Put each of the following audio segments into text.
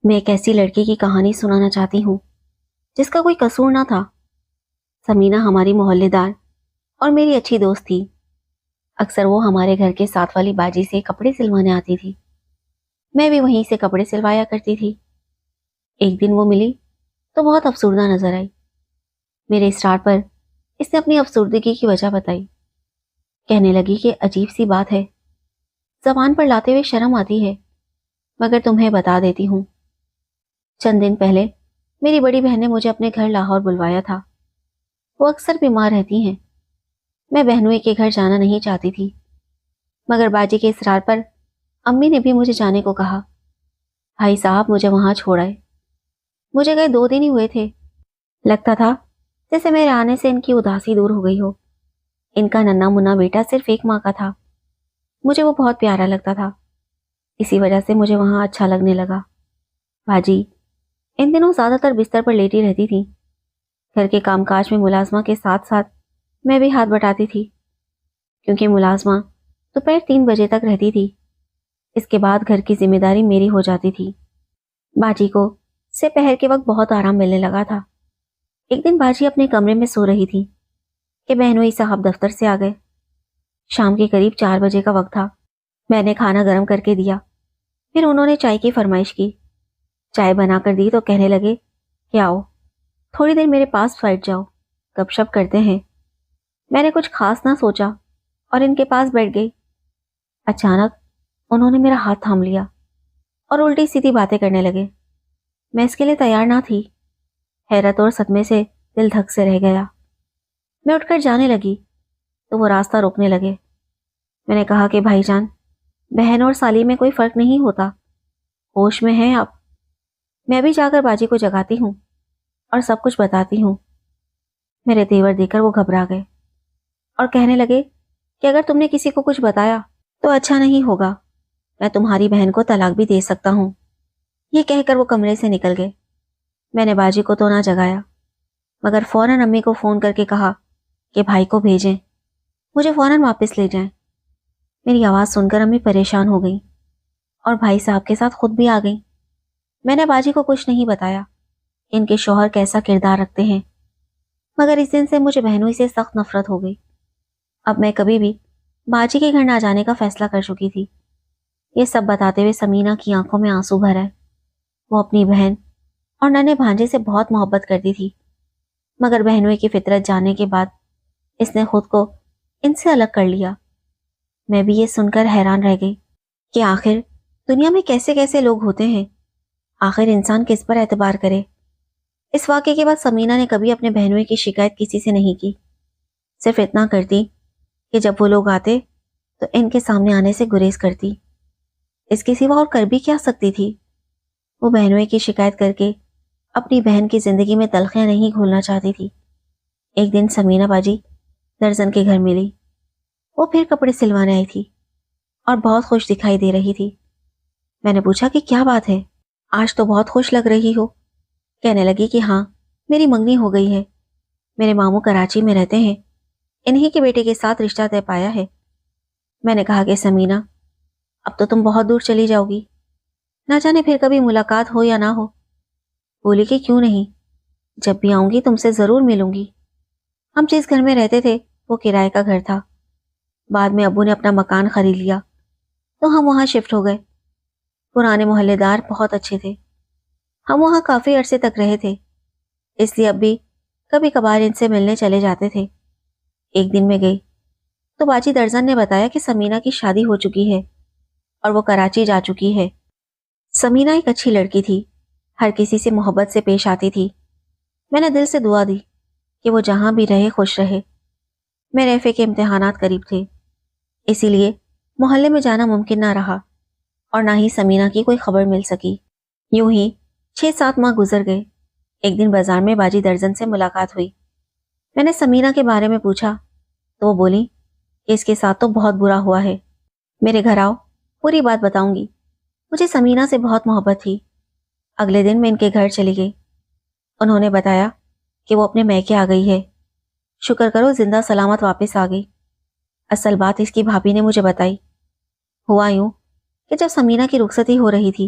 میں ایک ایسی لڑکی کی کہانی سنانا چاہتی ہوں جس کا کوئی قصور نہ تھا۔ سمینہ ہماری محلے دار اور میری اچھی دوست تھی۔ اکثر وہ ہمارے گھر کے ساتھ والی باجی سے کپڑے سلوانے آتی تھی۔ میں بھی وہیں سے کپڑے سلوایا کرتی تھی۔ ایک دن وہ ملی تو بہت افسردہ نظر آئی۔ میرے اصرار پر اس نے اپنی افسردگی کی وجہ بتائی۔ کہنے لگی کہ عجیب سی بات ہے، زبان پر لاتے ہوئے شرم آتی ہے، مگر تمہیں بتا دیتی ہوں۔ چند دن پہلے میری بڑی بہن نے مجھے اپنے گھر لاہور بلوایا تھا۔ وہ اکثر بیمار رہتی ہیں۔ میں بہنوئی کے گھر جانا نہیں چاہتی تھی، مگر باجی کے اصرار پر امی نے بھی مجھے جانے کو کہا۔ بھائی صاحب مجھے وہاں چھوڑ آئے۔ مجھے گئے 2 دن ہی ہوئے تھے۔ لگتا تھا جیسے میرے آنے سے ان کی اداسی دور ہو گئی ہو۔ ان کا ننھا منا بیٹا صرف 1 ماہ کا تھا۔ مجھے وہ بہت پیارا لگتا تھا، اسی وجہ سے مجھے وہاں اچھا لگنے لگا۔ باجی ان دنوں زیادہ تر بستر پر لیٹی رہتی تھی۔ گھر کے کام کاج میں ملازمہ کے ساتھ ساتھ میں بھی ہاتھ بٹاتی تھی، کیونکہ ملازمہ دوپہر 3 بجے تک رہتی تھی۔ اس کے بعد گھر کی ذمہ داری میری ہو جاتی تھی۔ باجی کو سے پہر کے وقت بہت آرام ملنے لگا تھا۔ ایک دن باجی اپنے کمرے میں سو رہی تھی کہ بہنوئی صاحب دفتر سے آ گئے۔ شام کے قریب 4 بجے کا وقت تھا۔ میں نے کھانا گرم کر کے دیا، پھر انہوں نے چائے کی فرمائش کی۔ چائے بنا کر دی تو کہنے لگے کہ آؤ تھوڑی دیر میرے پاس بیٹھ جاؤ، گپ شپ کرتے ہیں۔ میں نے کچھ خاص نہ سوچا اور ان کے پاس بیٹھ گئی۔ اچانک انہوں نے میرا ہاتھ تھام لیا اور الٹی سیدھی باتیں کرنے لگے۔ میں اس کے لیے تیار نہ تھی۔ حیرت اور صدمے سے دل دھک سے رہ گیا۔ میں اٹھ کر جانے لگی تو وہ راستہ روکنے لگے۔ میں نے کہا کہ بھائی جان، بہن اور سالی میں کوئی فرق نہیں ہوتا، ہوش میں ہیں آپ؟ میں بھی جا کر باجی کو جگاتی ہوں اور سب کچھ بتاتی ہوں۔ میرے تیور دیکھ کر وہ گھبرا گئے اور کہنے لگے کہ اگر تم نے کسی کو کچھ بتایا تو اچھا نہیں ہوگا، میں تمہاری بہن کو طلاق بھی دے سکتا ہوں۔ یہ کہہ کر وہ کمرے سے نکل گئے۔ میں نے باجی کو تو نہ جگایا، مگر فوراً امی کو فون کر کے کہا کہ بھائی کو بھیجیں، مجھے فوراً واپس لے جائیں۔ میری آواز سن کر امی پریشان ہو گئی اور بھائی صاحب کے ساتھ خود بھی آ گئی۔ میں نے باجی کو کچھ نہیں بتایا ان کے شوہر کیسا کردار رکھتے ہیں، مگر اس دن سے مجھے بہنوئی سے سخت نفرت ہو گئی۔ اب میں کبھی بھی باجی کے گھر نہ جانے کا فیصلہ کر چکی تھی۔ یہ سب بتاتے ہوئے سمینہ کی آنکھوں میں آنسو بھر آئے۔ وہ اپنی بہن اور ننھے بھانجے سے بہت محبت کرتی تھی، مگر بہنوئی کی فطرت جاننے کے بعد اس نے خود کو ان سے الگ کر لیا۔ میں بھی یہ سن کر حیران رہ گئی کہ آخر دنیا میں کیسے کیسے لوگ ہوتے ہیں، آخر انسان کس پر اعتبار کرے۔ اس واقعے کے بعد سمینہ نے کبھی اپنے بہنوئی کی شکایت کسی سے نہیں کی، صرف اتنا کرتی کہ جب وہ لوگ آتے تو ان کے سامنے آنے سے گریز کرتی۔ اس کے سوا اور کر بھی کیا سکتی تھی؟ وہ بہنوئی کی شکایت کر کے اپنی بہن کی زندگی میں تلخیاں نہیں گھولنا چاہتی تھی۔ ایک دن سمینہ باجی درزن کے گھر ملی۔ وہ پھر کپڑے سلوانے آئی تھی اور بہت خوش دکھائی دے رہی تھی۔ میں نے پوچھا کہ کیا بات ہے، آج تو بہت خوش لگ رہی ہو۔ کہنے لگی کہ ہاں، میری منگنی ہو گئی ہے۔ میرے ماموں کراچی میں رہتے ہیں، انہی کے بیٹے کے ساتھ رشتہ طے پایا ہے۔ میں نے کہا کہ سمینہ، اب تو تم بہت دور چلی جاؤ گی، نہ جانے پھر کبھی ملاقات ہو یا نہ ہو۔ بولی کہ کیوں نہیں، جب بھی آؤں گی تم سے ضرور ملوں گی۔ ہم جس گھر میں رہتے تھے وہ کرائے کا گھر تھا، بعد میں ابو نے اپنا مکان خرید لیا تو ہم وہاں شفٹ ہو گئے۔ پرانے محلے دار بہت اچھے تھے، ہم وہاں کافی عرصے تک رہے تھے، اس لیے اب بھی کبھی کبھار ان سے ملنے چلے جاتے تھے۔ ایک دن میں گئی تو باجی درزن نے بتایا کہ سمینہ کی شادی ہو چکی ہے اور وہ کراچی جا چکی ہے۔ سمینہ ایک اچھی لڑکی تھی، ہر کسی سے محبت سے پیش آتی تھی۔ میں نے دل سے دعا دی کہ وہ جہاں بھی رہے خوش رہے۔ میرے ایف اے کے امتحانات قریب تھے، اسی لیے محلے میں جانا ممکن نہ رہا اور نہ ہی سمینہ کی کوئی خبر مل سکی۔ یوں ہی 6-7 ماہ گزر گئے۔ ایک دن بازار میں باجی درزن سے ملاقات ہوئی۔ میں نے سمینہ کے بارے میں پوچھا تو وہ بولی کہ اس کے ساتھ تو بہت برا ہوا ہے، میرے گھر آؤ، پوری بات بتاؤں گی۔ مجھے سمینہ سے بہت محبت تھی۔ اگلے دن میں ان کے گھر چلی گئی۔ انہوں نے بتایا کہ وہ اپنے میکے آ گئی ہے، شکر کرو زندہ سلامت واپس آ گئی۔ اصل بات اس کی بھابھی نے مجھے بتائی۔ ہوا یوں کہ جب سمینہ کی رخصتی ہو رہی تھی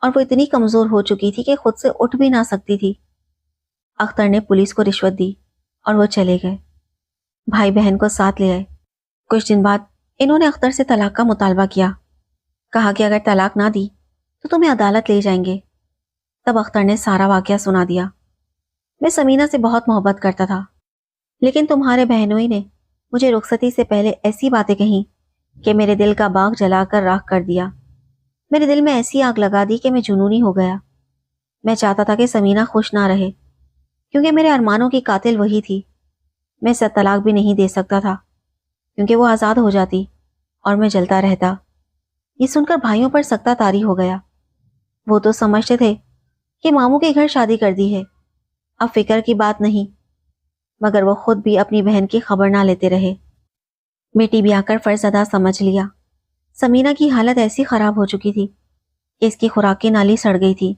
اور وہ اتنی کمزور ہو چکی تھی کہ خود سے اٹھ بھی نہ سکتی تھی۔ اختر نے پولیس کو رشوت دی اور وہ چلے گئے۔ بھائی بہن کو ساتھ لے آئے۔ کچھ دن بعد انہوں نے اختر سے طلاق کا مطالبہ کیا۔ کہا کہ اگر طلاق نہ دی تو تمہیں عدالت لے جائیں گے۔ تب اختر نے سارا واقعہ سنا دیا۔ میں سمینہ سے بہت محبت کرتا تھا، لیکن تمہارے بہنوئی نے مجھے رخصتی سے پہلے ایسی باتیں کہیں کہ میرے دل کا باغ جلا کر راکھ کر دیا۔ میرے دل میں ایسی آگ لگا دی کہ میں جنونی ہو گیا۔ میں چاہتا تھا کہ سمینہ خوش نہ رہے، کیونکہ میرے ارمانوں کی قاتل وہی تھی۔ میں اسے طلاق بھی نہیں دے سکتا تھا، کیونکہ وہ آزاد ہو جاتی اور میں جلتا رہتا۔ یہ سن کر بھائیوں پر سکتہ طاری ہو گیا۔ وہ تو سمجھتے تھے کہ ماموں کے گھر شادی کر دی ہے، اب فکر کی بات نہیں، مگر وہ خود بھی اپنی بہن کی خبر نہ لیتے رہے۔ بیٹی بھی آ کر فرض ادا سمجھ لیا۔ سمینہ کی حالت ایسی خراب ہو چکی تھی کہ اس کی خوراک کی نالی سڑ گئی تھی۔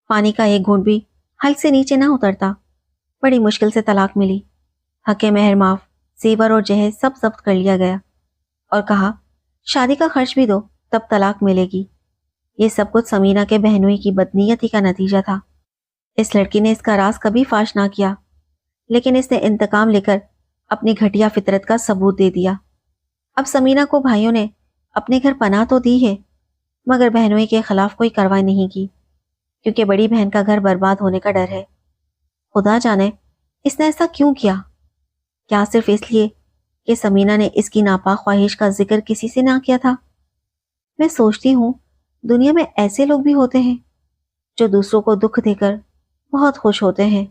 پانی کا ایک گھونٹ بھی حلق سے نیچے نہ اترتا۔ بڑی مشکل سے طلاق ملی۔ حق مہر معاف، زیور اور جہیز سب ضبط کر لیا گیا اور کہا شادی کا خرچ بھی دو تب طلاق ملے گی۔ یہ سب کچھ سمینہ کے بہنوئی کی بدنیتی کا نتیجہ تھا۔ اس لڑکی نے اس کا راز کبھی فاش نہ کیا، لیکن اس نے انتقام لے کر اپنی گھٹیا فطرت کا ثبوت دے دیا۔ اب سمینہ کو بھائیوں نے اپنے گھر پناہ تو دی ہے، مگر بہنوئی کے خلاف کوئی کارروائی نہیں کی، کیونکہ بڑی بہن کا گھر برباد ہونے کا ڈر ہے۔ خدا جانے اس نے ایسا کیوں کیا؟ کیا صرف اس لیے کہ سمینہ نے اس کی ناپاک خواہش کا ذکر کسی سے نہ کیا تھا؟ میں سوچتی ہوں دنیا میں ایسے لوگ بھی ہوتے ہیں جو دوسروں کو دکھ دے کر بہت خوش ہوتے ہیں۔